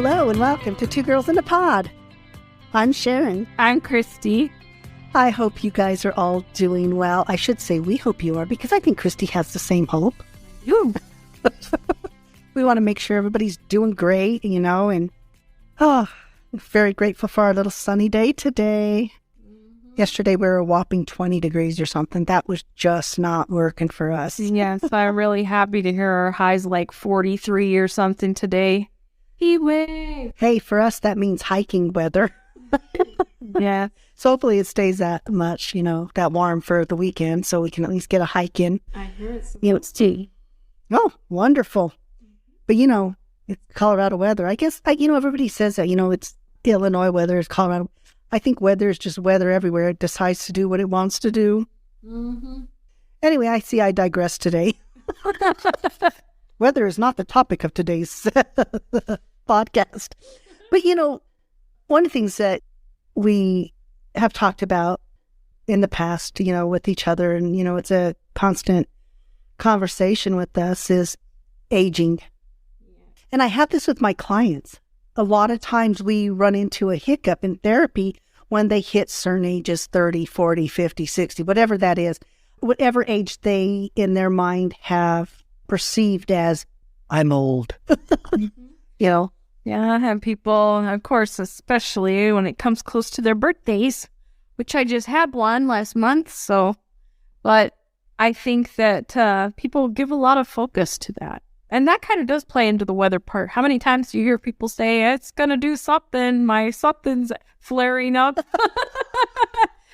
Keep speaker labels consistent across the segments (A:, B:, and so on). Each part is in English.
A: Hello and welcome to Two Girls in a Pod. I'm Sharon.
B: I'm Christy.
A: I hope you guys are all doing well. I should say we hope you are, because I think Christy has the same hope. We want to make sure everybody's doing great, and very grateful for our little sunny day today. Yesterday we were a whopping 20 degrees or something. That was just not working for us.
B: Yes, I'm really happy to hear our highs like 43 or something today. Heat wave.
A: Hey, for us that means hiking weather.
B: Yeah.
A: So hopefully it stays that much, that warm for the weekend, so we can at least get a hike in.
B: I hear it's
A: It's tea. Oh, wonderful. But it's Colorado weather. I guess, everybody says that, it's Illinois weather, it's Colorado. I think weather is just weather everywhere. It decides to do what it wants to do.
B: Mm-hmm.
A: Anyway, I digress today. Weather is not the topic of today's podcast. But, one of the things that we have talked about in the past, with each other, and, it's a constant conversation with us, is aging. And I have this with my clients. A lot of times we run into a hiccup in therapy when they hit certain ages, 30, 40, 50, 60, whatever that is, whatever age they in their mind have perceived as, I'm old.
B: Yeah, and people, of course, especially when it comes close to their birthdays, which I just had one last month. But I think that people give a lot of focus to that. And that kind of does play into the weather part. How many times do you hear people say, it's going to do something, my something's flaring up?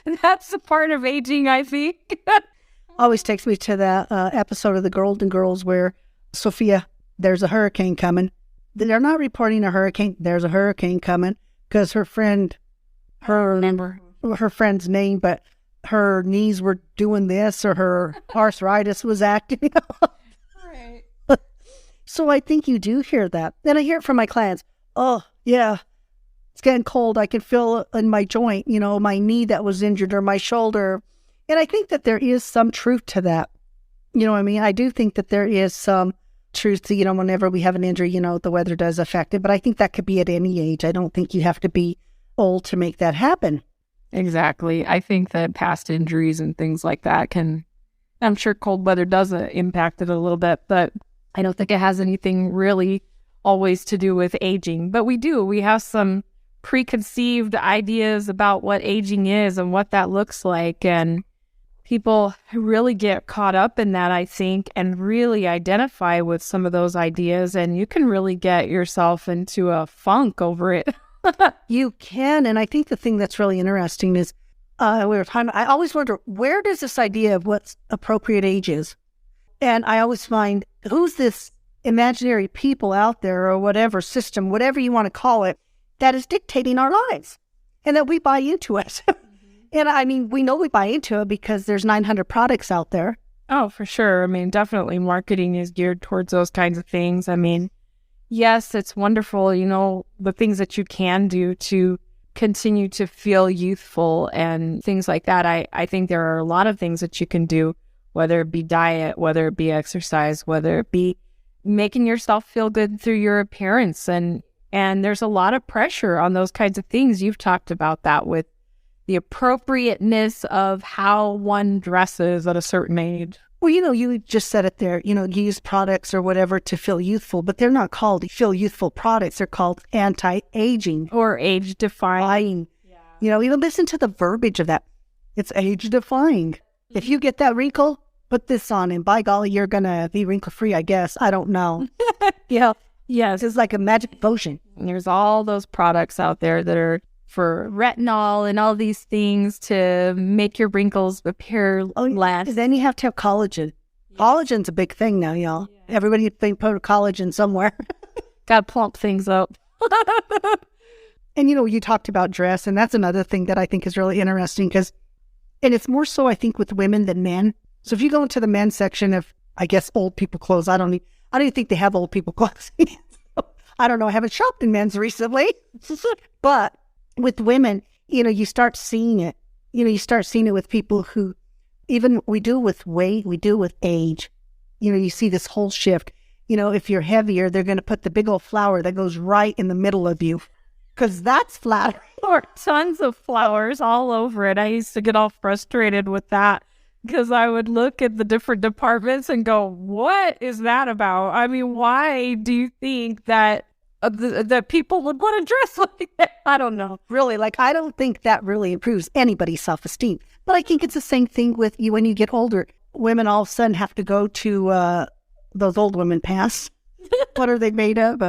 B: And that's the part of aging, I think.
A: Always takes me to that episode of The Golden Girls where Sophia, there's a hurricane coming. They're not reporting a hurricane. There's a hurricane coming because her friend, remember her friend's name, but her knees were doing this or her arthritis was acting up.
B: Right.
A: So I think you do hear that. And I hear it from my clients. Oh, yeah, it's getting cold. I can feel it in my joint, my knee that was injured or my shoulder. And I think that there is some truth to that. You know what I mean? I do think that there is some truth to, whenever we have an injury, the weather does affect it. But I think that could be at any age. I don't think you have to be old to make that happen.
B: Exactly. I think that past injuries and things like that I'm sure cold weather does impact it a little bit, but I don't think it has anything really always to do with aging. But we have some preconceived ideas about what aging is and what that looks like. And people really get caught up in that, I think, and really identify with some of those ideas. And you can really get yourself into a funk over it.
A: You can. And I think the thing that's really interesting is I always wonder, where does this idea of what's appropriate age is? And I always find, who's this imaginary people out there or whatever system, whatever you want to call it, that is dictating our lives and that we buy into it. And I mean, we know we buy into it because there's 900 products out there.
B: Oh, for sure. I mean, definitely marketing is geared towards those kinds of things. I mean, yes, it's wonderful, the things that you can do to continue to feel youthful and things like that. I think there are a lot of things that you can do, whether it be diet, whether it be exercise, whether it be making yourself feel good through your appearance. And there's a lot of pressure on those kinds of things. You've talked about that with the appropriateness of how one dresses at a certain age.
A: Well, you just said it there, you use products or whatever to feel youthful, but they're not called feel youthful products. They're called anti-aging.
B: Or age-defying.
A: Yeah. Even listen to the verbiage of that. It's age-defying. If you get that wrinkle, put this on, and by golly, you're going to be wrinkle-free, I guess. I don't know.
B: Yes.
A: It's like a magic potion.
B: And there's all those products out there that are for retinol and all these things to make your wrinkles appear less.
A: Then you have to have collagen. Yeah. Collagen's a big thing now, y'all. Yeah. Everybody put collagen somewhere.
B: Got to plump things up.
A: And, you talked about dress, and that's another thing that I think is really interesting and it's more so, I think, with women than men. So if you go into the men's section of, I guess, old people clothes, I don't even think they have old people clothes. I don't know. I haven't shopped in men's recently. But with women, you start seeing it. You start seeing it with people who, even we do with weight, we do with age. You see this whole shift. if you're heavier, they're going to put the big old flower that goes right in the middle of you because that's flattering.
B: Or tons of flowers all over it. I used to get all frustrated with that because I would look at the different departments and go, what is that about? I mean, why do you think that that people would want to dress like that? I don't know.
A: Really, I don't think that really improves anybody's self-esteem. But I think it's the same thing with you when you get older. Women all of a sudden have to go to those old women pants. What are they made of?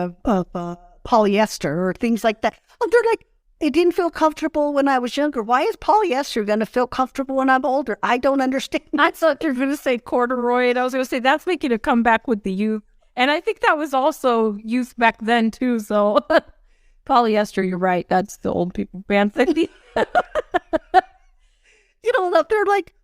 A: Polyester or things like that. Oh, they're like, it didn't feel comfortable when I was younger. Why is polyester going to feel comfortable when I'm older? I don't understand.
B: I thought you were going to say corduroy, and I was going to say that's making a comeback with the youth. And I think that was also youth back then, too. So polyester, you're right. That's the old people band thing.
A: They're like,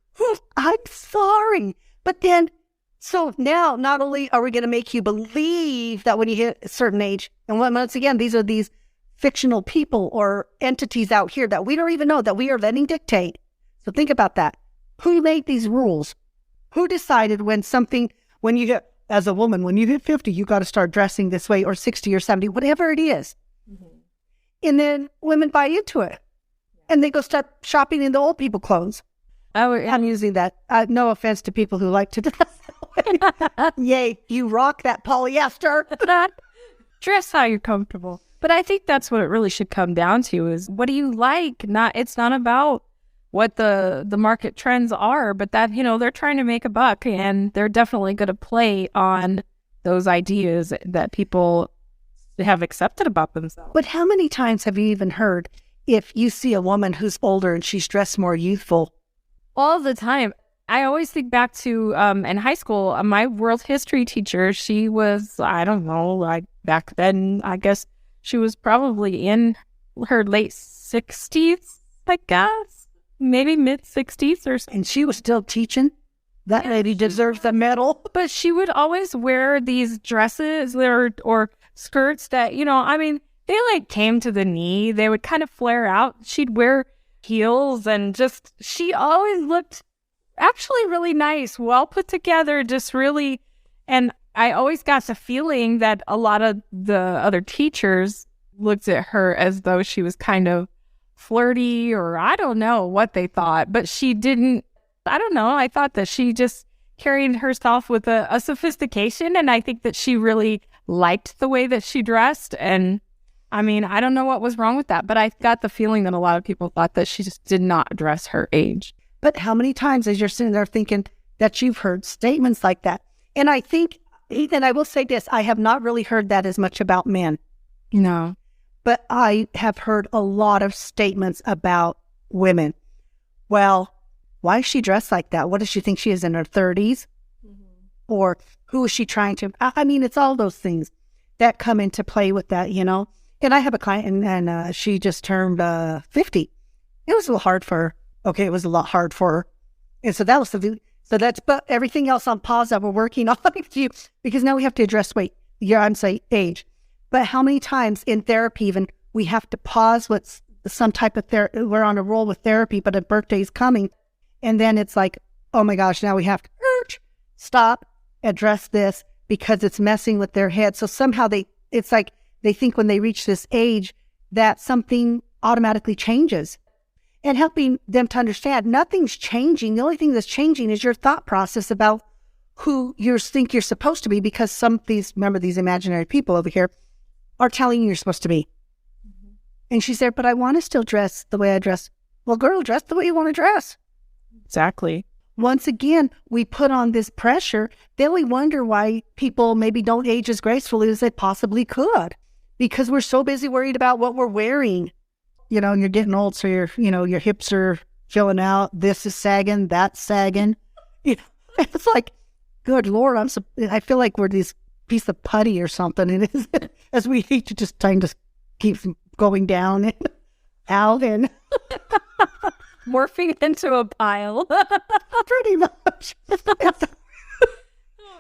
A: I'm sorry. But then, so now not only are we going to make you believe that when you hit a certain age, and once again, these are these fictional people or entities out here that we don't even know that we are letting dictate. So think about that. Who made these rules? Who decided when you get, as a woman, when you hit 50, you got to start dressing this way, or 60 or 70, whatever it is. Mm-hmm. And then women buy into it. And they go start shopping in the old people clothes. I'm using that. No offense to people who like to dress that way. Yay, you rock that polyester.
B: Dress how you're comfortable. But I think that's what it really should come down to is what do you like? It's not about what the market trends are, but that, they're trying to make a buck and they're definitely going to play on those ideas that people have accepted about themselves.
A: But how many times have you even heard if you see a woman who's older and she's dressed more youthful?
B: All the time. I always think back to in high school, my world history teacher, she was, I don't know, back then, I guess she was probably in her late 60s, I guess, maybe mid 60s or something.
A: And she was still teaching? That lady deserves a medal.
B: But she would always wear these dresses or skirts that, they came to the knee. They would kind of flare out. She'd wear heels and she always looked actually really nice, well put together, just really. And I always got the feeling that a lot of the other teachers looked at her as though she was kind of flirty, or I don't know what they thought, but she didn't. I don't know. I thought that she just carried herself with a sophistication, and I think that she really liked the way that she dressed. And I don't know what was wrong with that, but I got the feeling that a lot of people thought that she just did not address her age.
A: But how many times as you're sitting there thinking that you've heard statements like that? And I think, Ethan, I will say this, I have not really heard that as much about men.
B: No.
A: But I have heard a lot of statements about women. Well, why is she dressed like that? What does she think she is, in her 30s? Mm-hmm. Or who is she trying to? It's all those things that come into play with that, And I have a client, and she just turned 50. It was a little hard for her. Okay, it was a lot hard for her. And so that was but everything else on pause that we're working on because now we have to address age. But how many times in therapy even we have to pause with some type of therapy. We're on a roll with therapy, but a birthday's coming. And then it's like, oh my gosh, now we have to stop, address this because it's messing with their head. So somehow it's like they think when they reach this age that something automatically changes. And helping them to understand nothing's changing. The only thing that's changing is your thought process about who you think you're supposed to be, because some of these imaginary people over here are telling you you're supposed to be. Mm-hmm. And she said, but I want to still dress the way I dress. Well, girl, dress the way you want to dress.
B: Exactly.
A: Once again, we put on this pressure. Then we wonder why people maybe don't age as gracefully as they possibly could, because we're so busy worried about what we're wearing. And you're getting old, so your hips are filling out. This is sagging, that's sagging. It's like, good Lord, I feel like we're this piece of putty or something. And it is, as we each just trying to keep going down and out and
B: morphing into a pile.
A: Pretty much.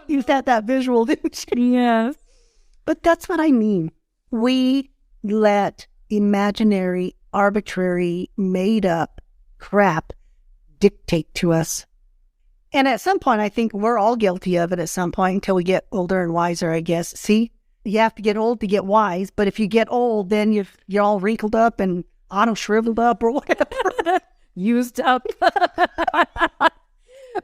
A: Use that visual, didn't you?
B: Yes.
A: But that's what I mean. We let imaginary, arbitrary, made up crap dictate to us. And at some point, I think we're all guilty of it at some point until we get older and wiser, I guess. See, you have to get old to get wise. But if you get old, then you're all wrinkled up and auto shriveled up or whatever.
B: Used up.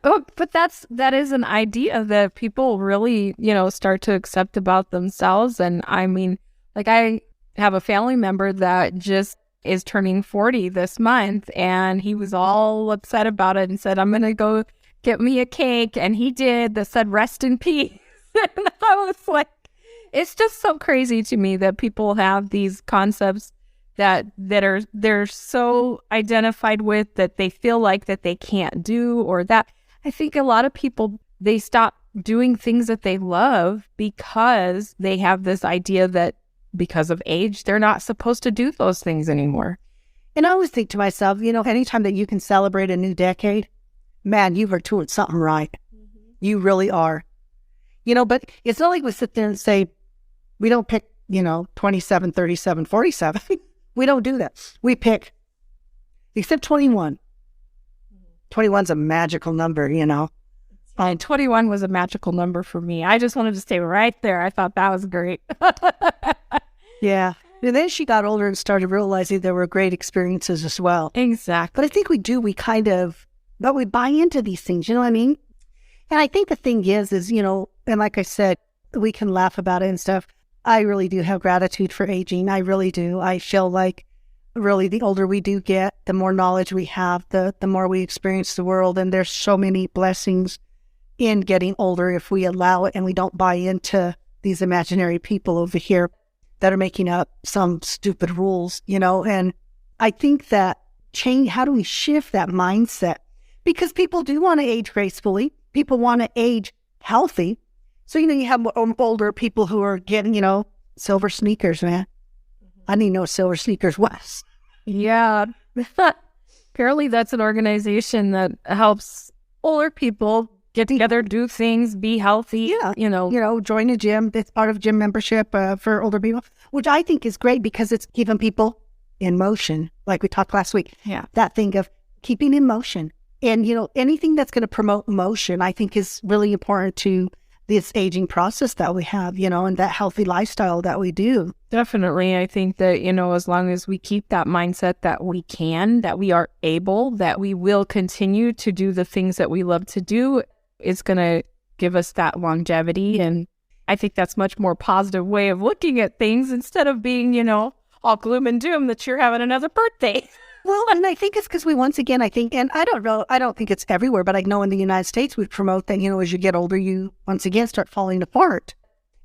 B: Oh, but that is an idea that people really, start to accept about themselves. And I mean, like, I have a family member that just is turning 40 this month, and he was all upset about it and said, I'm going to go get me a cake. And he did, that said, rest in peace. And I was like, it's just so crazy to me that people have these concepts that they're so identified with, that they feel like that they can't do, or that. I think a lot of people, they stop doing things that they love because they have this idea that because of age, they're not supposed to do those things anymore.
A: And I always think to myself, anytime that you can celebrate a new decade, man, you are doing something right. Mm-hmm. You really are. But it's not like we sit there and say, we don't pick, 27, 37, 47. We don't do that. We pick, except 21. 21's a magical number,
B: And 21 was a magical number for me. I just wanted to stay right there. I thought that was great.
A: Yeah. And then she got older and started realizing there were great experiences as well.
B: Exactly.
A: But I think we do. But we buy into these things, you know what I mean? And I think the thing is, and like I said, we can laugh about it and stuff. I really do have gratitude for aging. I really do. I feel like really the older we do get, the more knowledge we have, the more we experience the world. And there's so many blessings in getting older if we allow it and we don't buy into these imaginary people over here that are making up some stupid rules, And I think that how do we shift that mindset? Because people do want to age gracefully. People want to age healthy. So, you have older people who are getting, silver sneakers, man. I didn't know what silver sneakers was.
B: Yeah. Apparently that's an organization that helps older people get together, do things, be healthy.
A: Yeah. Join a gym. It's part of gym membership for older people, which I think is great because it's keeping people in motion. Like we talked last week.
B: Yeah.
A: That thing of keeping in motion. And, anything that's going to promote motion, I think is really important to this aging process that we have, and that healthy lifestyle that we do.
B: Definitely. I think that, as long as we keep that mindset that we can, that we are able, that we will continue to do the things that we love to do, it's going to give us that longevity. And I think that's much more positive way of looking at things instead of being, all gloom and doom that you're having another birthday.
A: Well, and I think it's because and I don't know, I don't think it's everywhere, but I know in the United States, we promote that, as you get older, you once again start falling apart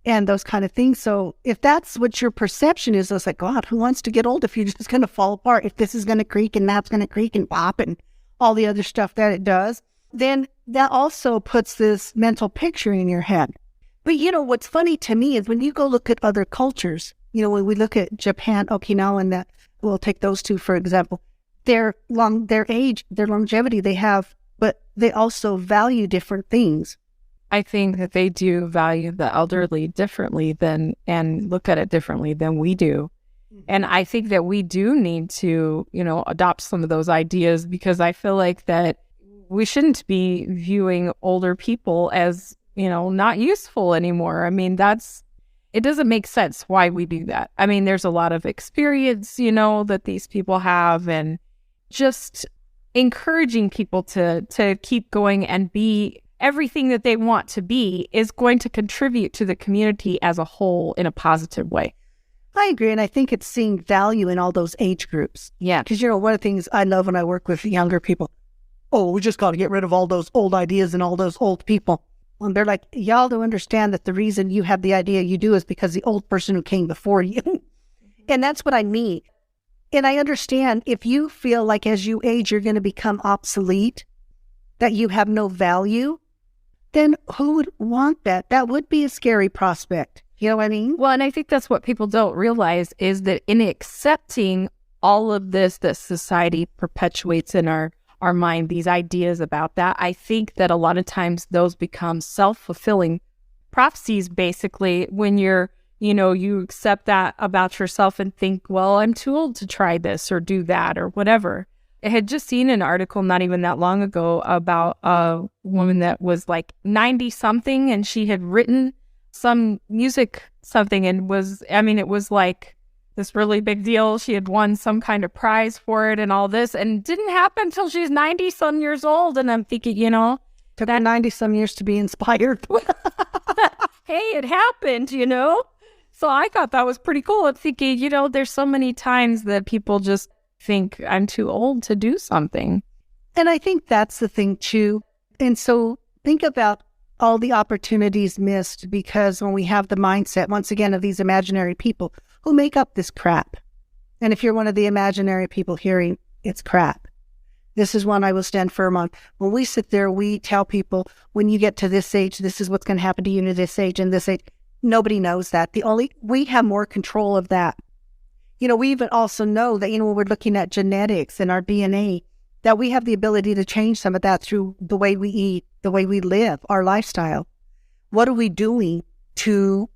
A: and those kind of things. So if that's what your perception is, it's like, God, who wants to get old if you're just going to fall apart? If this is going to creak and that's going to creak and pop and all the other stuff that it does, then that also puts this mental picture in your head. But, what's funny to me is when you go look at other cultures, when we look at Japan, Okinawa, and that, we'll take those two, for example, their age, their longevity they have, but they also value different things.
B: I think that they do value the elderly differently and look at it differently than we do. Mm-hmm. And I think that we do need to, adopt some of those ideas, because I feel like that we shouldn't be viewing older people as, not useful anymore. I mean, it doesn't make sense why we do that. I mean, there's a lot of experience, that these people have, and just encouraging people to keep going and be everything that they want to be is going to contribute to the community as a whole in a positive way.
A: I agree. And I think it's seeing value in all those age groups.
B: Yeah.
A: Because, one of the things I love when I work with younger people, we just got to get rid of all those old ideas and all those old people. And they're like, y'all don't understand that the reason you have the idea you do is because the old person who came before you. And that's what I mean. And I understand if you feel like as you age, you're going to become obsolete, that you have no value, then who would want that? That would be a scary prospect. You know what I mean?
B: Well, and I think that's what people don't realize is that in accepting all of this that society perpetuates in our mind, these ideas about that, I think that a lot of times those become self-fulfilling prophecies, basically, when you accept that about yourself and think, well, I'm too old to try this or do that or whatever. I had just seen an article not even that long ago about a woman that was like 90 something, and she had written some music something and it was like this really big deal. She had won some kind of prize for it and all this, and it didn't happen until she's 90 some years old. And I'm thinking,
A: took that 90 some years to be inspired.
B: Hey, it happened, So I thought that was pretty cool. I'm thinking, there's so many times that people just think I'm too old to do something.
A: And I think that's the thing too. And so think about all the opportunities missed because when we have the mindset, once again, of these imaginary people who make up this crap. And if you're one of the imaginary people hearing, it's crap. This is one I will stand firm on. When we sit there, we tell people, when you get to this age, this is what's going to happen to you at this age and this age. Nobody knows that. We have more control of that. We even also know that, when we're looking at genetics and our DNA, that we have the ability to change some of that through the way we eat, the way we live, our lifestyle. What are we doing to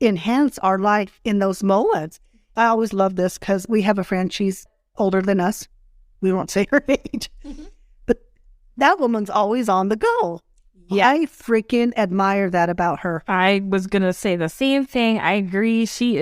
A: enhance our life in those moments? I always love this because we have a friend, she's older than us. We won't say her age, but that woman's always on the go. Yeah, I freaking admire that about her.
B: I was going to say the same thing. I agree. She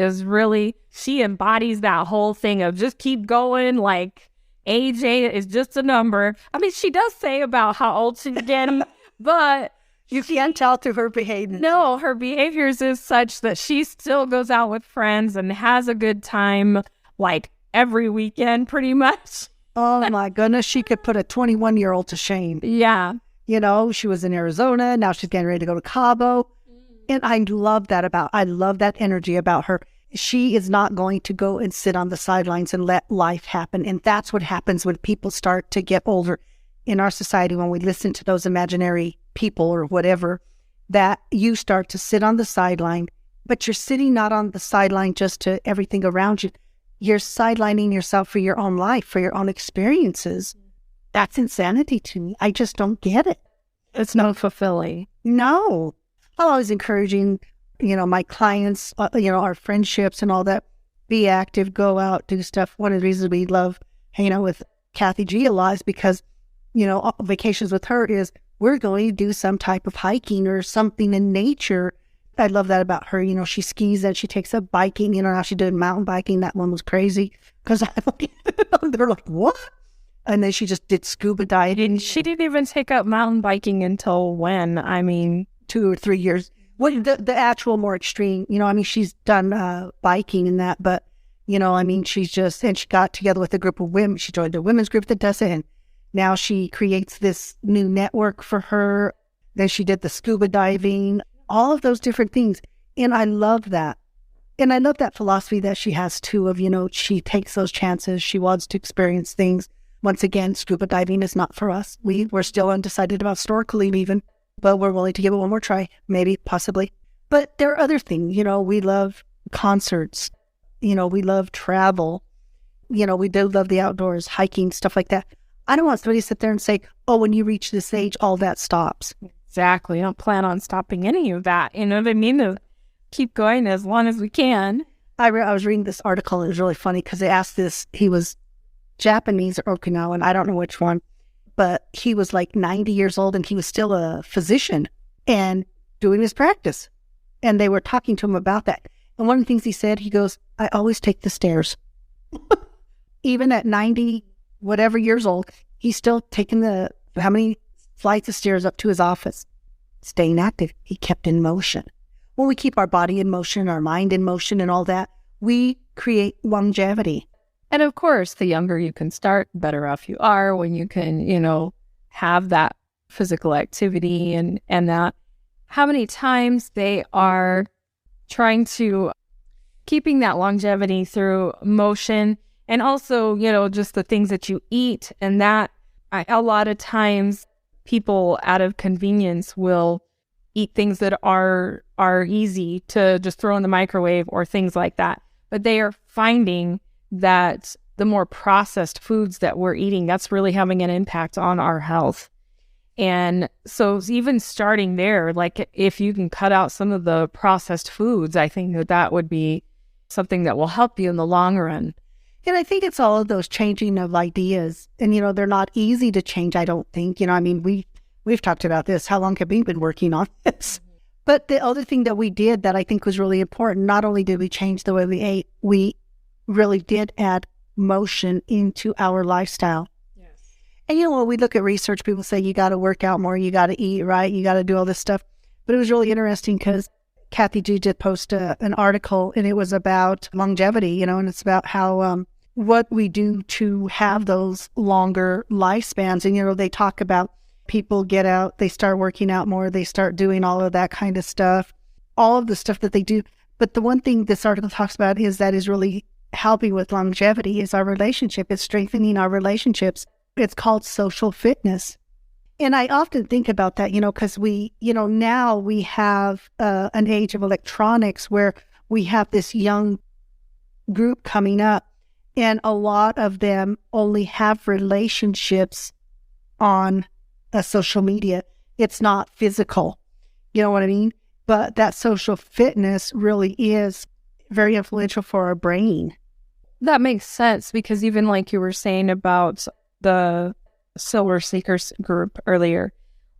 B: embodies that whole thing of just keep going. Like AJ is just a number. I mean, she does say about how old she's getting, but
A: you can't tell through her behavior.
B: No, her behaviors is such that she still goes out with friends and has a good time like every weekend pretty much.
A: Oh my goodness. She could put a 21-year-old to shame.
B: Yeah.
A: She was in Arizona. Now she's getting ready to go to Cabo. And I love that energy about her. She is not going to go and sit on the sidelines and let life happen. And that's what happens when people start to get older in our society, when we listen to those imaginary people or whatever, that you start to sit on the sideline, but you're sitting not on the sideline just to everything around you. You're sidelining yourself for your own life, for your own experiences. That's insanity to me. I just don't get it.
B: It's not fulfilling.
A: No. I'm always encouraging, my clients, our friendships and all that, be active, go out, do stuff. One of the reasons we love hanging out with Kathy G a lot is because, vacations with her is we're going to do some type of hiking or something in nature. I love that about her. She skis and she takes up biking. Now she did mountain biking. That one was crazy because they're like, what? And then she just did scuba diving.
B: She didn't even take up mountain biking until when?
A: 2 or 3 years. Well, the actual more extreme, she's done biking and that, but, she's just, and she got together with a group of women. She joined a women's group that does it. And now she creates this new network for her. Then she did the scuba diving, all of those different things. And I love that. And I love that philosophy that she has too of, she takes those chances. She wants to experience things. Once again, scuba diving is not for us. We're still undecided about snorkeling even, but we're willing to give it one more try, maybe, possibly. But there are other things, we love concerts, we love travel, we do love the outdoors, hiking, stuff like that. I don't want somebody to sit there and say, oh, when you reach this age, all that stops.
B: Exactly. I don't plan on stopping any of that. You know what I mean? To keep going as long as we can.
A: I was reading this article. It was really funny because they asked this, he was Japanese or Okinawan, I don't know which one, but he was like 90 years old and he was still a physician and doing his practice. And they were talking to him about that. And one of the things he said, he goes, I always take the stairs. Even at 90, whatever years old, he's still taking how many flights of stairs up to his office, staying active. He kept in motion. When we keep our body in motion, our mind in motion and all that, we create longevity.
B: And of course, the younger you can start, the better off you are when you can, have that physical activity and that. How many times they are trying to keeping that longevity through motion and also, just the things that you eat and that a lot of times people out of convenience will eat things that are easy to just throw in the microwave or things like that. But they are finding that the more processed foods that we're eating, that's really having an impact on our health. And so even starting there, like if you can cut out some of the processed foods, I think that would be something that will help you in the long run.
A: And I think it's all of those changing of ideas. And, they're not easy to change, I don't think. I mean, we've talked about this. How long have we been working on this? But the other thing that we did that I think was really important, not only did we change the way we ate, we really did add motion into our lifestyle. Yes. And, when we look at research, people say you got to work out more, you got to eat right, you got to do all this stuff. But it was really interesting because Kathy G did post an article, and it was about longevity, and it's about how what we do to have those longer lifespans. And, they talk about people get out, they start working out more, they start doing all of that kind of stuff, all of the stuff that they do. But the one thing this article talks about is really helping with longevity is our relationship. It's strengthening our relationships. It's called social fitness. And I often think about that, because we, now we have an age of electronics where we have this young group coming up, and a lot of them only have relationships on social media. It's not physical. You know what I mean? But that social fitness really is very influential for our brain.
B: That makes sense, because even like you were saying about the Silver Seekers group earlier,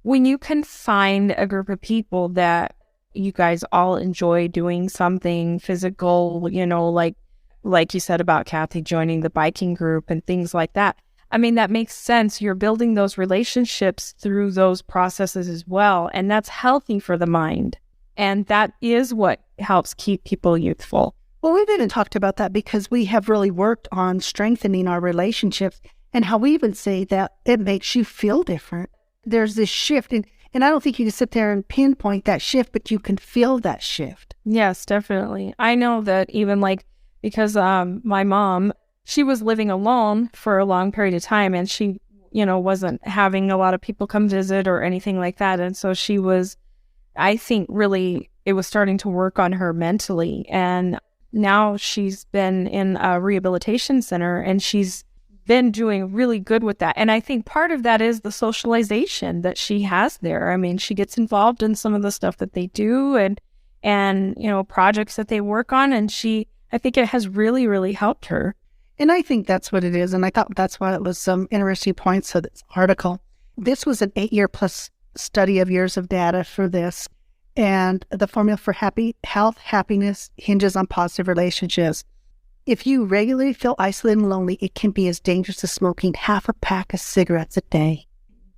B: when you can find a group of people that you guys all enjoy doing something physical, like you said about Kathy joining the biking group and things like that. I mean, that makes sense. You're building those relationships through those processes as well. And that's healthy for the mind. And that is what helps keep people youthful.
A: Well, we've even talked about that because we have really worked on strengthening our relationships, and how we even say that it makes you feel different. There's this shift. And I don't think you can sit there and pinpoint that shift, but you can feel that shift.
B: Yes, definitely. I know that even because my mom, she was living alone for a long period of time, and she, wasn't having a lot of people come visit or anything like that. And so she was, I think really, it was starting to work on her mentally. And now she's been in a rehabilitation center, and she's been doing really good with that. And I think part of that is the socialization that she has there. I mean, she gets involved in some of the stuff that they do and projects that they work on. And I think it has really, really helped her.
A: And I think that's what it is. And I thought that's why it was some interesting points of this article. This was an 8-year plus study of years of data for this. And the formula for happiness hinges on positive relationships. If you regularly feel isolated and lonely, it can be as dangerous as smoking half a pack of cigarettes a day.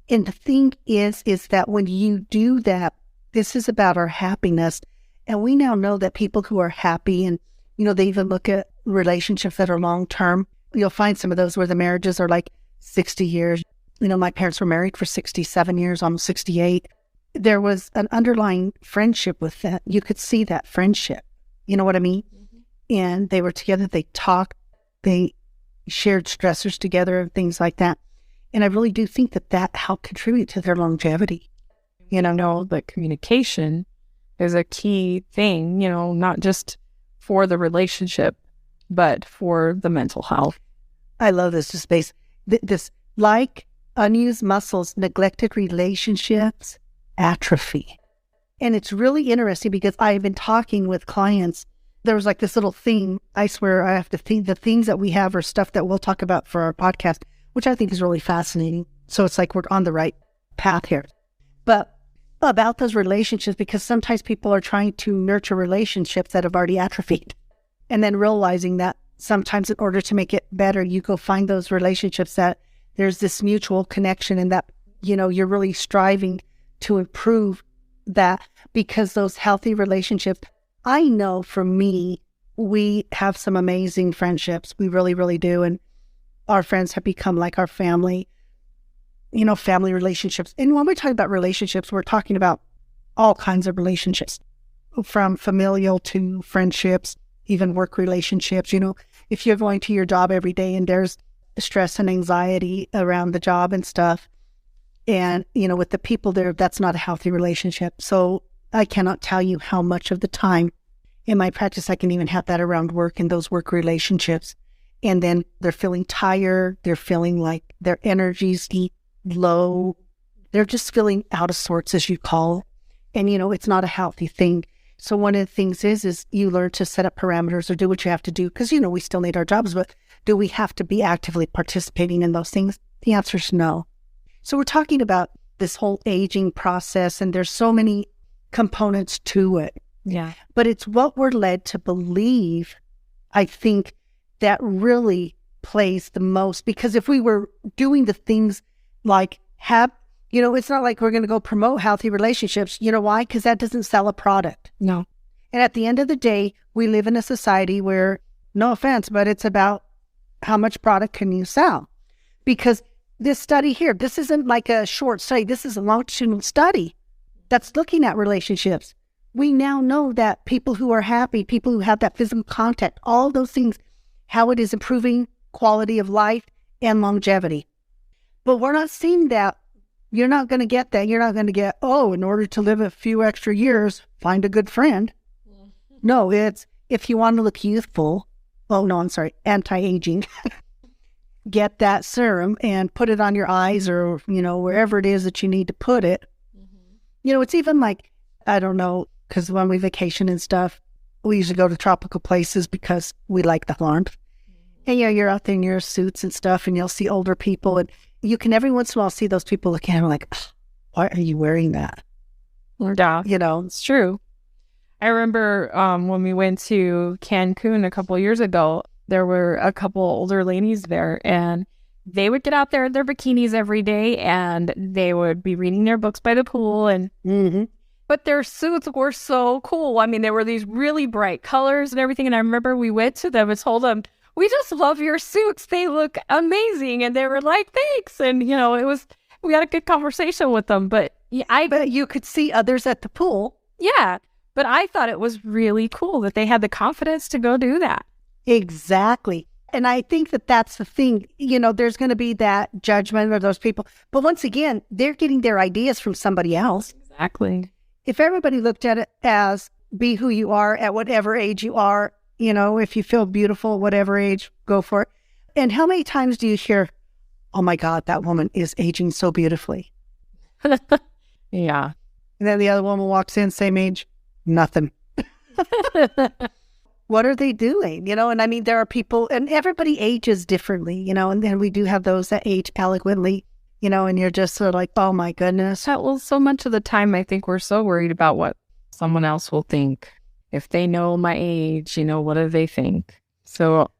A: And the thing is that when you do that, this is about our happiness. And we now know that people who are happy, and, they even look at relationships that are long-term. You'll find some of those where the marriages are like 60 years. My parents were married for 67 years, almost 68. There was an underlying friendship with that. You could see that friendship. You know what I mean? And they were together, they talked, they shared stressors together and things like that. And I really do think that helped contribute to their longevity.
B: Know that communication is a key thing, not just for the relationship, but for the mental health.
A: I love this space. This, like unused muscles, neglected relationships atrophy. And it's really interesting because I've been talking with clients. There was like this little thing. I swear I have to think the things that we have are stuff that we'll talk about for our podcast, which I think is really fascinating. So it's like we're on the right path here. But about those relationships, because sometimes people are trying to nurture relationships that have already atrophied, and then realizing that sometimes in order to make it better, you go find those relationships that there's this mutual connection, and that, you're really striving to improve that, because those healthy relationships, I know for me, we have some amazing friendships. We really, really do. And our friends have become like our family, family relationships. And when we talk about relationships, we're talking about all kinds of relationships, from familial to friendships, even work relationships. If you're going to your job every day and there's stress and anxiety around the job and stuff, and, with the people there, that's not a healthy relationship. So I cannot tell you how much of the time in my practice I can even have that around work and those work relationships. And then they're feeling tired. They're feeling like their energy's low. They're just feeling out of sorts, as you call it. And, it's not a healthy thing. So one of the things is you learn to set up parameters or do what you have to do because, you know, we still need our jobs, but do we have to be actively participating in those things? The answer is no. So we're talking about this whole aging process, and there's so many components to it.
B: Yeah.
A: But it's what we're led to believe, I think, that really plays the most. Because if we were doing the things like you know, it's not like we're going to go promote healthy relationships. You know why? Because that doesn't sell a product.
B: No.
A: And at the end of the day, we live in a society where, no offense, but it's about how much product can you sell? Because this study here, this isn't like a short study. This is a longitudinal study that's looking at relationships. We now know that people who are happy, people who have that physical contact, all those things, how it is improving quality of life and longevity. But we're not seeing that. You're not going to get that. You're not going to get, oh, in order to live a few extra years, find a good friend. No, it's if you want to look youthful, oh, no, I'm sorry, anti-aging, get that serum and put it on your eyes or, you know, wherever it is that you need to put it. You know, it's even like, I don't know, because when we vacation and stuff, we usually go to tropical places because we like the warmth. And, you know, you're out there in your suits and stuff and you'll see older people and you can every once in a while see those people looking at them like, why are you wearing that?
B: Yeah,
A: you know,
B: it's true. I remember when we went to Cancun a couple of years ago, there were a couple older ladies there and they would get out there in their bikinis every day and they would be reading their books by the pool and but their suits were so cool. I mean, there were these really bright colors and everything. And I remember we went to them and told them, we just love your suits. They look amazing. And they were like, thanks. And, you know, we had a good conversation with them. But
A: but you could see others at the pool.
B: Yeah. But I thought it was really cool that they had the confidence to go do that.
A: Exactly. And I think that that's the thing. You know, there's going to be that judgment of those people. But once again, they're getting their ideas from somebody else.
B: Exactly.
A: If everybody looked at it as be who you are at whatever age you are, you know, if you feel beautiful, whatever age, go for it. And how many times do you hear, oh my God, that woman is aging so beautifully?
B: Yeah.
A: And then the other woman walks in, same age, nothing. What are they doing? You know, and I mean, there are people, and everybody ages differently, you know, and then we do have those that age eloquently, you know, and you're just sort of like, oh my goodness.
B: Well, so much of the time, I think we're so worried about what someone else will think. If they know my age, you know, what do they think? So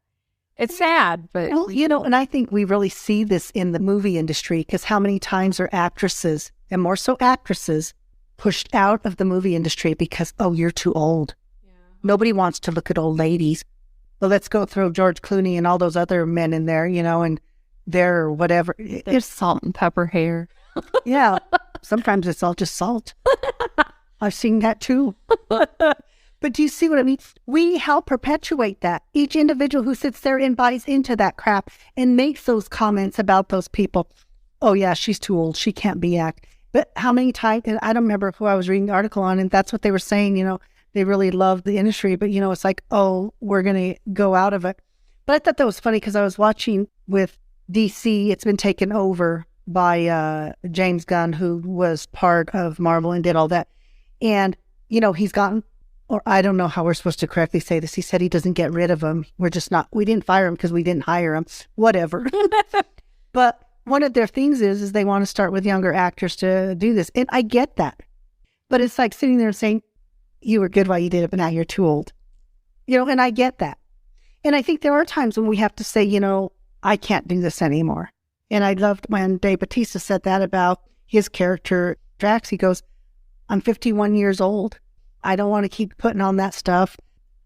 B: it's sad, but...
A: Well, you know, and I think we really see this in the movie industry because how many times are actresses, and more so actresses, pushed out of the movie industry because, oh, you're too old. Yeah. Nobody wants to look at old ladies. Well, let's go throw George Clooney and all those other men in there, you know, and they're whatever.
B: There's salt and pepper hair.
A: Yeah. Sometimes it's all just salt. I've seen that too. But do you see what I mean? We help perpetuate that. Each individual who sits there and buys into that crap and makes those comments about those people. Oh, yeah, she's too old. She can't be act. But how many times, and I don't remember who I was reading the article on, and that's what they were saying, you know, they really love the industry. But, you know, it's like, oh, we're going to go out of it. But I thought that was funny because I was watching with DC. It's been taken over by James Gunn, who was part of Marvel and did all that. And, you know, he's gotten... or I don't know how we're supposed to correctly say this. He said he doesn't get rid of them. We didn't fire him because we didn't hire him. Whatever. But one of their things is they want to start with younger actors to do this. And I get that. But it's like sitting there and saying, you were good while you did it, but now you're too old. You know, and I get that. And I think there are times when we have to say, you know, I can't do this anymore. And I loved when Dave Bautista said that about his character, Drax. He goes, I'm 51 years old. I don't want to keep putting on that stuff,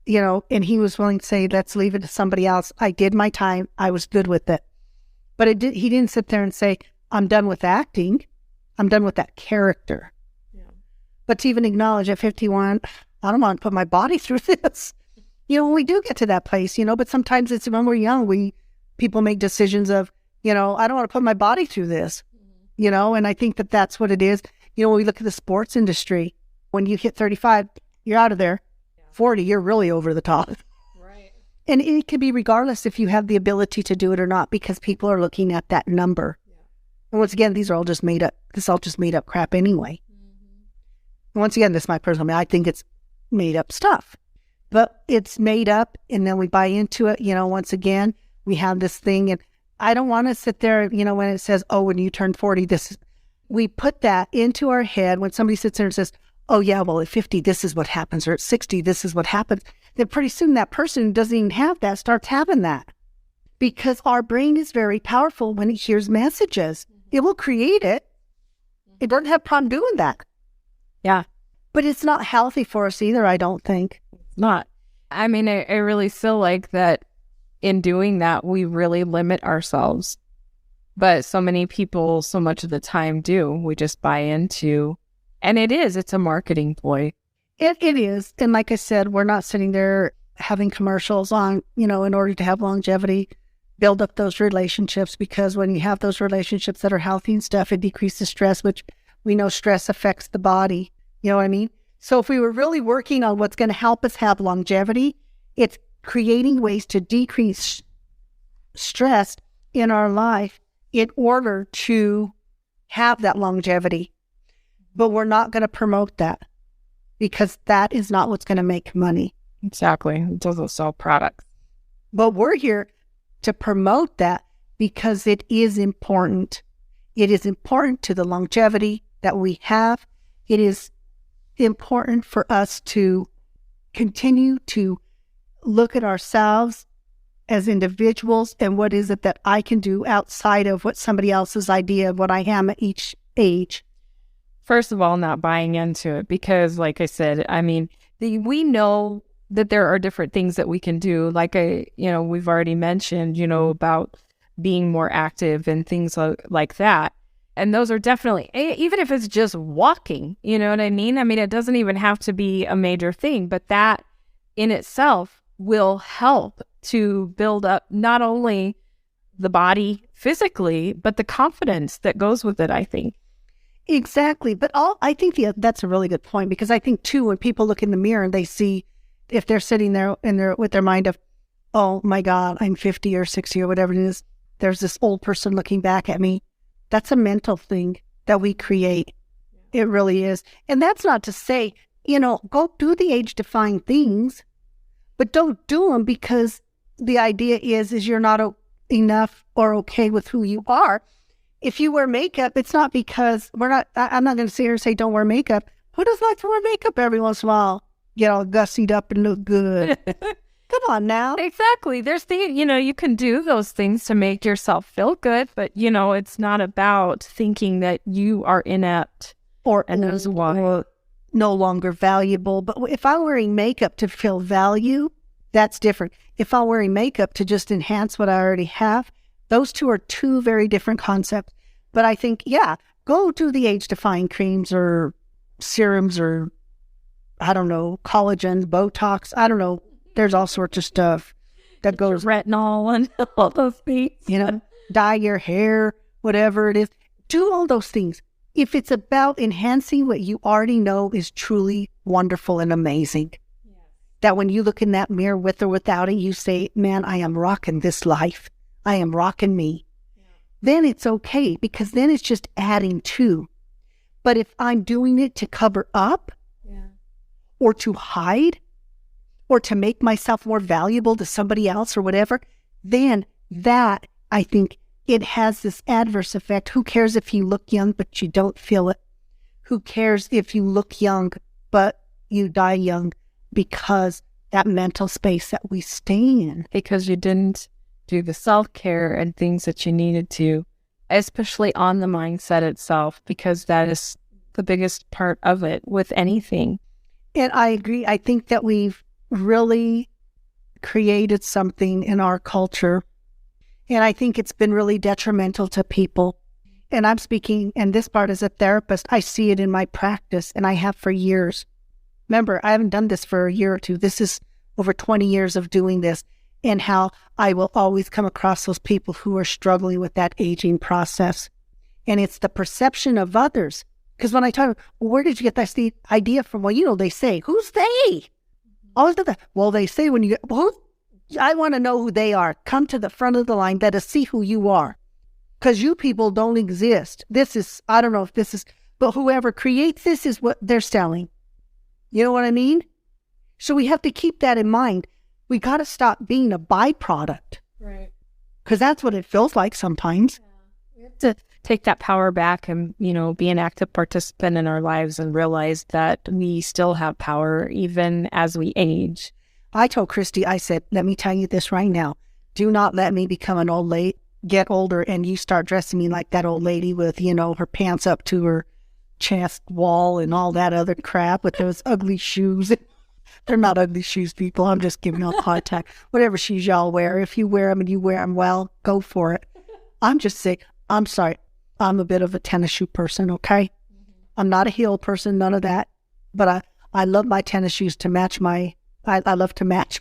A: you know, and he was willing to say, let's leave it to somebody else. I did my time. I was good with it. But he didn't sit there and say, I'm done with acting. I'm done with that character. Yeah. But to even acknowledge at 51, I don't want to put my body through this. You know, when we do get to that place, you know, but sometimes it's when we're young, people make decisions of, you know, I don't want to put my body through this, you know, and I think that that's what it is. You know, when we look at the sports industry, when you hit 35, you're out of there. Yeah. 40, you're really over the top.
B: Right.
A: And it can be regardless if you have the ability to do it or not, because people are looking at that number. Yeah. And once again, these are all just made up. This is all just made up crap anyway. Mm-hmm. And once again, this is my personal opinion. I think it's made up stuff. But it's made up, and then we buy into it. Once again, we have this thing, and I don't want to sit there, when it says, oh, when you turn 40, we put that into our head when somebody sits there and says, oh yeah, well at 50, this is what happens, or at 60, this is what happens. Then pretty soon that person who doesn't even have that starts having that. Because our brain is very powerful when it hears messages. It will create it. It doesn't have a problem doing that.
B: Yeah.
A: But it's not healthy for us either, I don't think.
B: It's not. I mean, I really feel like that in doing that, we really limit ourselves. But so many people, so much of the time do. We just buy into, and it's a marketing ploy.
A: It is. And like I said, we're not sitting there having commercials on, in order to have longevity, build up those relationships, because when you have those relationships that are healthy and stuff, it decreases stress, which we know stress affects the body. You know what I mean? So if we were really working on what's going to help us have longevity, it's creating ways to decrease stress in our life in order to have that longevity. But we're not going to promote that, because that is not what's going to make money.
B: Exactly. It doesn't sell products.
A: But we're here to promote that because it is important. It is important to the longevity that we have. It is important for us to continue to look at ourselves as individuals and what is it that I can do outside of what somebody else's idea of what I am at each age.
B: First of all, not buying into it, because like I said, I mean, we know that there are different things that we can do. Like we've already mentioned, about being more active and things like that. And those are definitely, even if it's just walking, you know what I mean? I mean, it doesn't even have to be a major thing, but that in itself will help to build up not only the body physically, but the confidence that goes with it, I think.
A: Exactly. But I think that's a really good point, because I think too, when people look in the mirror and they see, if they're sitting there with their mind of, oh my God, I'm 50 or 60 or whatever it is, there's this old person looking back at me. That's a mental thing that we create. It really is. And that's not to say, go do the age-defying things, but don't do them because the idea is you're not enough or okay with who you are. If you wear makeup, it's not because I'm not going to sit here and say don't wear makeup. Who doesn't like to wear makeup every once in a while? Get all gussied up and look good. Come on now.
B: Exactly. There's you can do those things to make yourself feel good, but it's not about thinking that you are inept
A: or no longer valuable. But if I'm wearing makeup to feel value, that's different. If I'm wearing makeup to just enhance what I already have, those two are two very different concepts. But I think, go do the age-defying creams or serums or, I don't know, collagen, Botox. I don't know. There's all sorts of stuff that goes.
B: Retinol and all those things.
A: Dye your hair, whatever it is. Do all those things. If it's about enhancing what you already know is truly wonderful and amazing. Yeah. That when you look in that mirror with or without it, you say, man, I am rocking this life. I am rocking me. Yeah. Then it's okay, because then it's just adding to. But if I'm doing it to cover up or to hide or to make myself more valuable to somebody else or whatever, then that, I think, it has this adverse effect. Who cares if you look young but you don't feel it? Who cares if you look young but you die young? Because that mental space that we stay in.
B: Because you didn't do the self-care and things that you needed to, especially on the mindset itself, because that is the biggest part of it with anything.
A: And I agree. I think that we've really created something in our culture, and I think it's been really detrimental to people. And I'm speaking, and this part as a therapist, I see it in my practice, and I have for years. Remember, I haven't done this for a year or two. This is over 20 years of doing this, and how I will always come across those people who are struggling with that aging process. And it's the perception of others. Because when I talk, well, where did you get that idea from? Well, they say, who's they? Always do that. Well, they say when you get, I want to know who they are. Come to the front of the line. Let us see who you are. Because you people don't exist. This is, I don't know if this is, but whoever creates this is what they're selling. You know what I mean? So we have to keep that in mind. We got to stop being a byproduct.
B: Right.
A: Because that's what it feels like sometimes.
B: We have to take that power back and, be an active participant in our lives and realize that we still have power even as we age.
A: I told Christy, I said, let me tell you this right now. Do not let me become an old lady, get older, and you start dressing me like that old lady with, her pants up to her chest wall and all that other crap with those ugly shoes. They're not ugly shoes, people. I'm just giving out contact. Whatever shoes y'all wear, if you wear them and you wear them well, go for it. I'm just saying, I'm sorry. I'm a bit of a tennis shoe person, okay? I'm not a heel person, none of that. But I love my tennis shoes to match I love to match.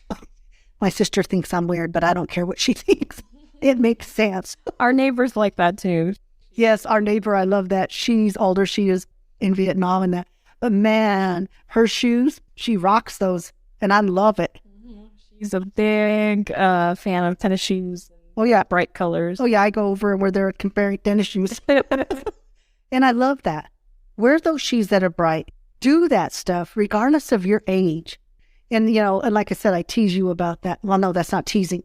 A: My sister thinks I'm weird, but I don't care what she thinks. It makes sense.
B: Our neighbors like that too.
A: Yes, our neighbor, I love that. She's older. She is in Vietnam and that. But man, her shoes, she rocks those. And I love it.
B: She's a big fan of tennis shoes.
A: Oh, yeah.
B: Bright colors.
A: Oh, yeah. I go over where they're comparing tennis shoes. And I love that. Wear those shoes that are bright. Do that stuff regardless of your age. And, and like I said, I tease you about that. Well, no, that's not teasing.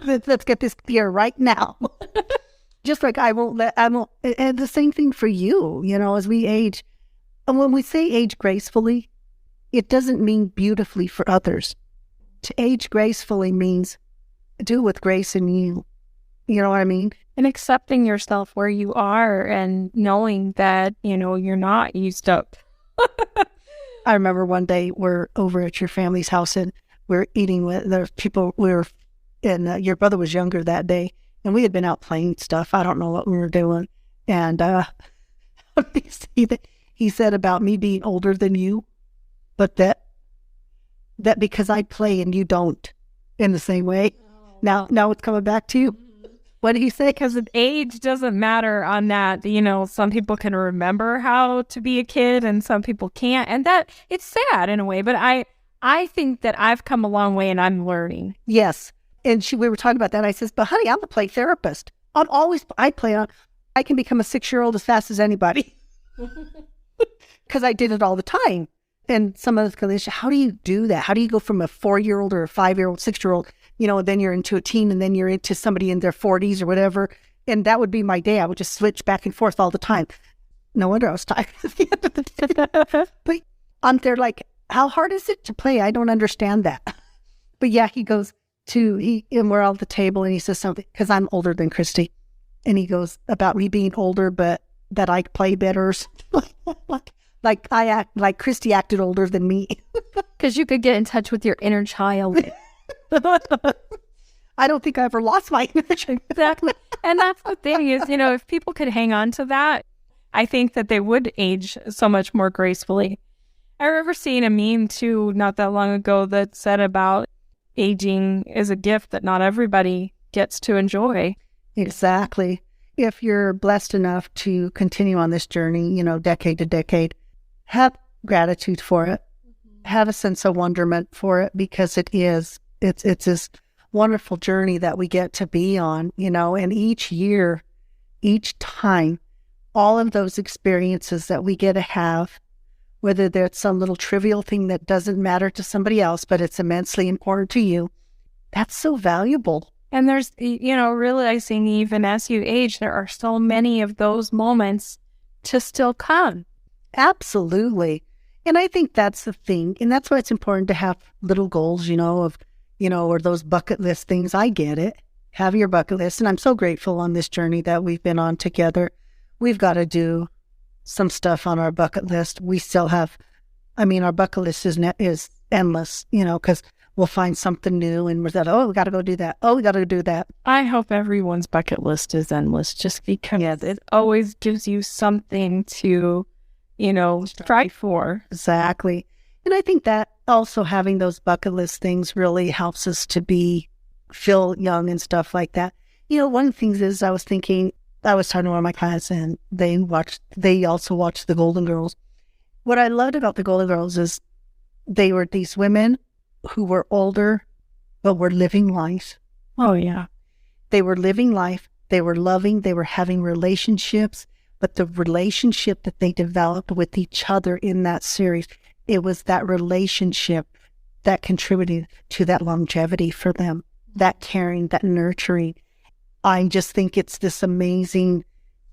A: Let's get this clear right now. Just like I won't, and the same thing for you, as we age. And when we say age gracefully, it doesn't mean beautifully for others. To age gracefully means do with grace in you. You know what I mean?
B: And accepting yourself where you are and knowing that, you're not used up.
A: I remember one day we're over at your family's house and we're eating with the people. And your brother was younger that day, and we had been out playing stuff. I don't know what we were doing. And he said about me being older than you, but that because I play and you don't in the same way. Oh. Now it's coming back to you. What did he say?
B: Because age doesn't matter on that. Some people can remember how to be a kid and some people can't. And that it's sad in a way, but I think that I've come a long way and I'm learning.
A: Yes. And we were talking about that. I says, but honey, I'm a play therapist. I can become a 6-year-old as fast as anybody. Because I did it all the time. And some of the how do you do that? How do you go from a 4-year-old or a 5-year-old, 6-year-old, then you're into a teen and then you're into somebody in their 40s or whatever. And that would be my day. I would just switch back and forth all the time. No wonder I was tired at the end of the day. But I'm there like, how hard is it to play? I don't understand that. But yeah, he goes and we're all at the table and he says something, because I'm older than Christy. And he goes about me being older, but that I play better. Like I act like Christy acted older than me.
B: Because you could get in touch with your inner child.
A: I don't think I ever lost my inner child.
B: Exactly. And that's the thing is, if people could hang on to that, I think that they would age so much more gracefully. I remember seeing a meme too, not that long ago, that said about aging is a gift that not everybody gets to enjoy.
A: Exactly. If you're blessed enough to continue on this journey, decade to decade, have gratitude for it. Have a sense of wonderment for it, because it's this wonderful journey that we get to be on, and each year, each time, all of those experiences that we get to have, whether there's some little trivial thing that doesn't matter to somebody else, but it's immensely important to you, that's so valuable.
B: And there's, realizing even as you age, there are so many of those moments to still come.
A: Absolutely. And I think that's the thing. And that's why it's important to have little goals, or those bucket list things. I get it. Have your bucket list. And I'm so grateful on this journey that we've been on together. We've got to do some stuff on our bucket list. We still have, our bucket list is endless, because we'll find something new and we're like, oh, we got to go do that. Oh, we got to do that.
B: I hope everyone's bucket list is endless, just because it always gives you something to, strive for.
A: Exactly. And I think that also having those bucket list things really helps us to feel young and stuff like that. One of the things is I was talking to one of my clients and they also watched the Golden Girls. What I loved about the Golden Girls is they were these women who were older, but were living life.
B: Oh, yeah.
A: They were living life. They were loving. They were having relationships. But the relationship that they developed with each other in that series, it was that relationship that contributed to that longevity for them, that caring, that nurturing. I just think it's this amazing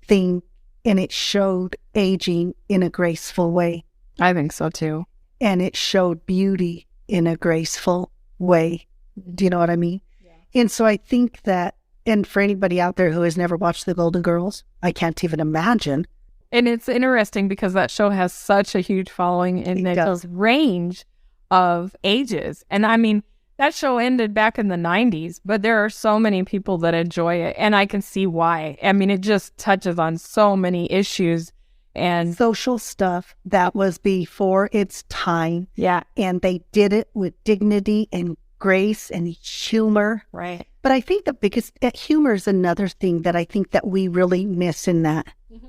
A: thing, and it showed aging in a graceful way.
B: I think so too.
A: And it showed beauty in a graceful way. Do you know what I mean? Yeah. And so I think that, and for anybody out there who has never watched The Golden Girls, I can't even imagine.
B: And it's interesting because that show has such a huge following in its range of ages. And I mean, that show ended back in the 90s, but there are so many people that enjoy it, and I can see why. I mean, it just touches on so many issues and
A: social stuff that was before its time.
B: Yeah.
A: And they did it with dignity and grace and humor.
B: Right.
A: But I think the biggest, humor is another thing that I think that we really miss in that. Mm-hmm.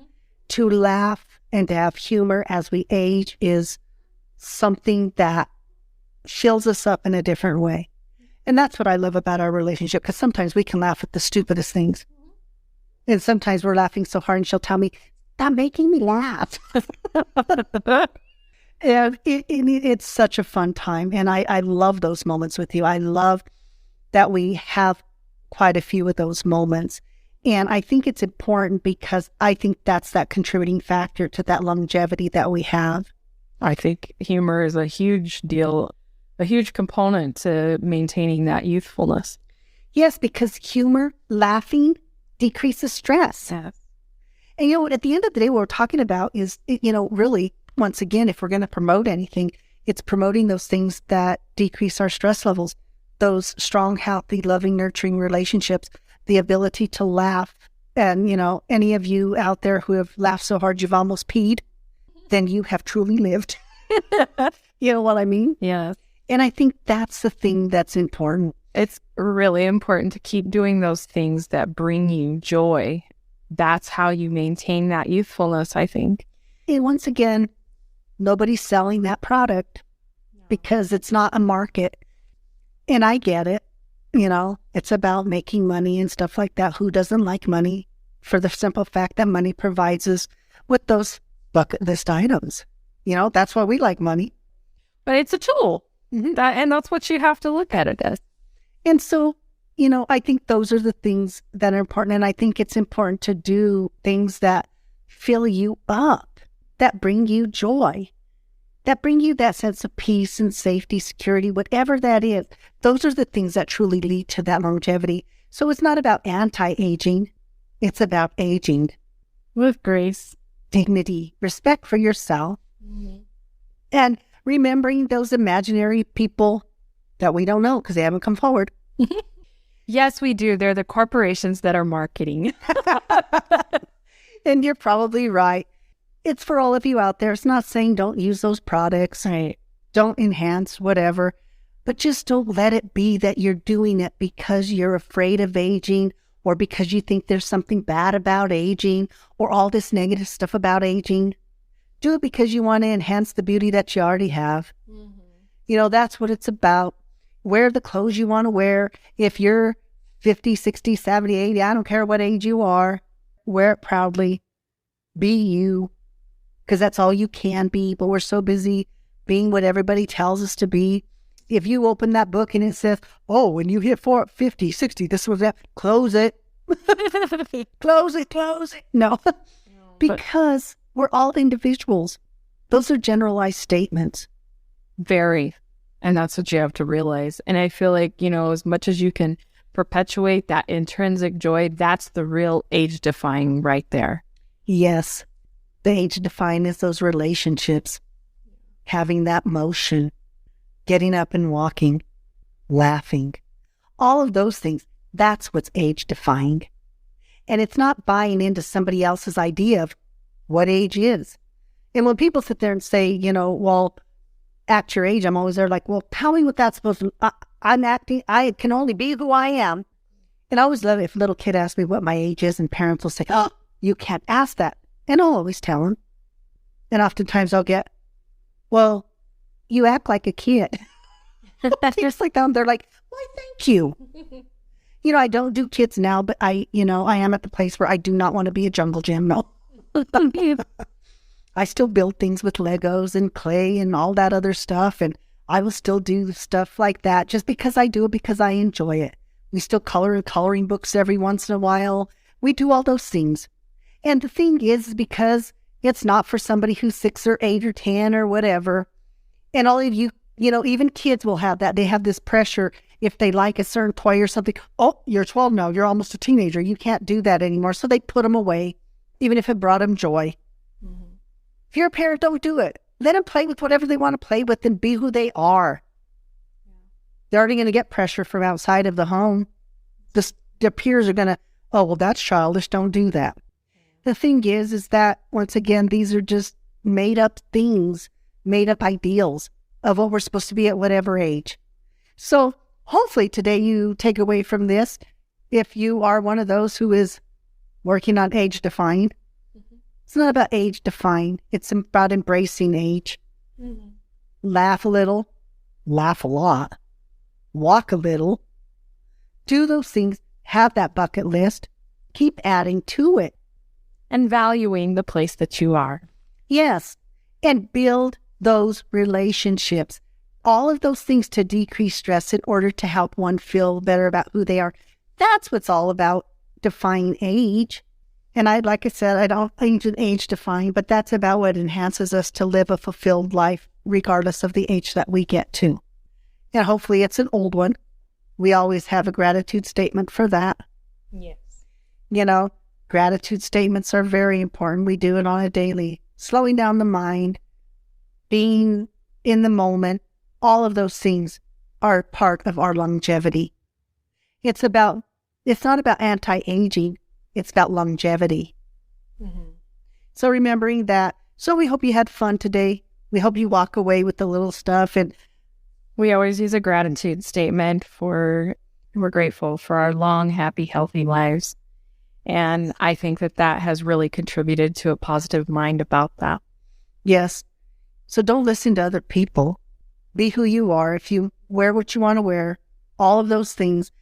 A: To laugh and to have humor as we age is something that fills us up in a different way. And that's what I love about our relationship, because sometimes we can laugh at the stupidest things. And sometimes we're laughing so hard and she'll tell me, "Stop making me laugh." And it's such a fun time. And I love those moments with you. I love that we have quite a few of those moments. And I think it's important because I think that's that contributing factor to that longevity that we have.
B: I think humor is a huge deal, a huge component to maintaining that youthfulness.
A: Yes, because humor, laughing, decreases stress.
B: Yes.
A: And, you know, at the end of the day, what we're talking about is, you know, really, once again, if we're going to promote anything, it's promoting those things that decrease our stress levels, those strong, healthy, loving, nurturing relationships, the ability to laugh. And, you know, any of you out there who have laughed so hard you've almost peed, then you have truly lived. You know what I mean?
B: Yeah.
A: And I think that's the thing that's important.
B: It's really important to keep doing those things that bring you joy. That's how you maintain that youthfulness, I think.
A: And once again, nobody's selling that product because it's not a market. And I get it. You know, it's about making money and stuff like that. Who doesn't like money? For the simple fact that money provides us with those bucket list items. You know, that's why we like money.
B: But it's a tool. Mm-hmm. And that's what you have to look at it as.
A: And so, you know, I think those are the things that are important. And I think it's important to do things that fill you up, that bring you joy, that bring you that sense of peace and safety, security, whatever that is. Those are the things that truly lead to that longevity. So it's not about anti-aging. It's about aging
B: with grace,
A: dignity, respect for yourself, mm-hmm. and remembering those imaginary people that we don't know because they haven't come forward.
B: Yes, we do. They're the corporations that are marketing.
A: And you're probably right. It's for all of you out there. It's not saying don't use those products.
B: Right.
A: Don't enhance whatever. But just don't let it be that you're doing it because you're afraid of aging or because you think there's something bad about aging or all this negative stuff about aging. Do it because you want to enhance the beauty that you already have. Mm-hmm. You know, that's what it's about. Wear the clothes you want to wear. If you're 50, 60, 70, 80, I don't care what age you are, wear it proudly. Be you, because that's all you can be. But we're so busy being what everybody tells us to be. If you open that book and it says, oh, when you hit 50, 60, this was that, close it. Close it. No, because we're all individuals. Those are generalized statements.
B: Very. And that's what you have to realize. And I feel like, you know, as much as you can perpetuate that intrinsic joy, that's the real age-defying right there.
A: Yes. The age-defying is those relationships, having that motion, getting up and walking, laughing, all of those things. That's what's age-defying. And it's not buying into somebody else's idea of what age is. And when people sit there and say, you know, well, act your age, I'm always there like, well, tell me what that's supposed to be. I'm acting, I can only be who I am. And I always love it if a little kid asks me what my age is and parents will say, oh, you can't ask that. And I'll always tell them. And oftentimes I'll get, well, you act like a kid. Just like that. They're like, why, thank you. You know, I don't do kids now, but I am at the place where I do not want to be a jungle gym. No. I still build things with Legos and clay and all that other stuff. And I will still do stuff like that just because I do it, because I enjoy it. We still color in coloring books every once in a while. We do all those things. And the thing is because it's not for somebody who's 6 or 8 or 10 or whatever. And all of you, even kids will have that. They have this pressure if they like a certain toy or something. Oh, you're 12 now. You're almost a teenager. You can't do that anymore. So they put them away, even if it brought them joy. Mm-hmm. If you're a parent, don't do it. Let them play with whatever they want to play with and be who they are. Yeah. They're already going to get pressure from outside of the home. Their peers are going to, oh, well, that's childish. Don't do that. The thing is that, once again, these are just made up things, made up ideals of what we're supposed to be at whatever age. So hopefully today you take away from this, if you are one of those who is working on age defying, it's not about age defying. It's about embracing age. Mm-hmm. Laugh a little, laugh a lot, walk a little, do those things, have that bucket list, keep adding to it.
B: And valuing the place that you are.
A: Yes. And build those relationships. All of those things to decrease stress in order to help one feel better about who they are. That's what's all about defying age. And like I said, I don't think it's age defying, but that's about what enhances us to live a fulfilled life, regardless of the age that we get to. And hopefully it's an old one. We always have a gratitude statement for that.
B: Yes.
A: Gratitude statements are very important. We do it on a daily. Slowing down the mind, being in the moment, all of those things are part of our longevity. It's not about anti-aging. It's about longevity. Mm-hmm. So remembering that. So we hope you had fun today. We hope you walk away with the little stuff. And
B: we always use a gratitude statement we're grateful for our long, happy, healthy lives. And I think that has really contributed to a positive mind about that.
A: Yes. So don't listen to other people. Be who you are. If you wear what you want to wear, all of those things.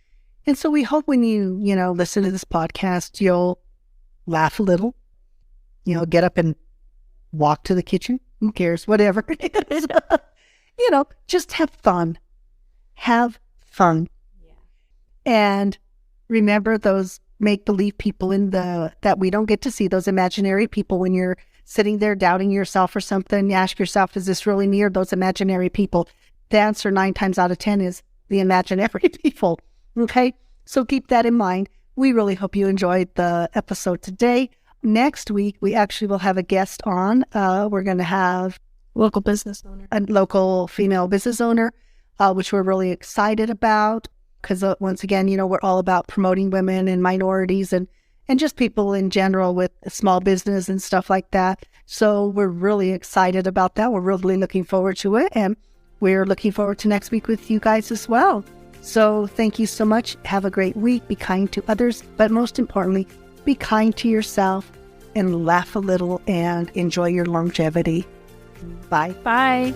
A: And so we hope when you, listen to this podcast, you'll laugh a little, get up and walk to the kitchen. Who cares? Whatever it is. Just have fun. Have fun. Yeah. And remember those make-believe people that we don't get to see, those imaginary people. When you're sitting there doubting yourself or something, you ask yourself, is this really me or those imaginary people? The answer 9 times out of 10 is the imaginary people. Okay? So keep that in mind. We really hope you enjoyed the episode today. Next week, we actually will have a guest on. We're going to have a local female business owner, which we're really excited about. Because once again, we're all about promoting women and minorities and just people in general with small business and stuff like that. So we're really excited about that. We're really looking forward to it. And we're looking forward to next week with you guys as well. So thank you so much. Have a great week. Be kind to others. But most importantly, be kind to yourself and laugh a little and enjoy your longevity. Bye.
B: Bye.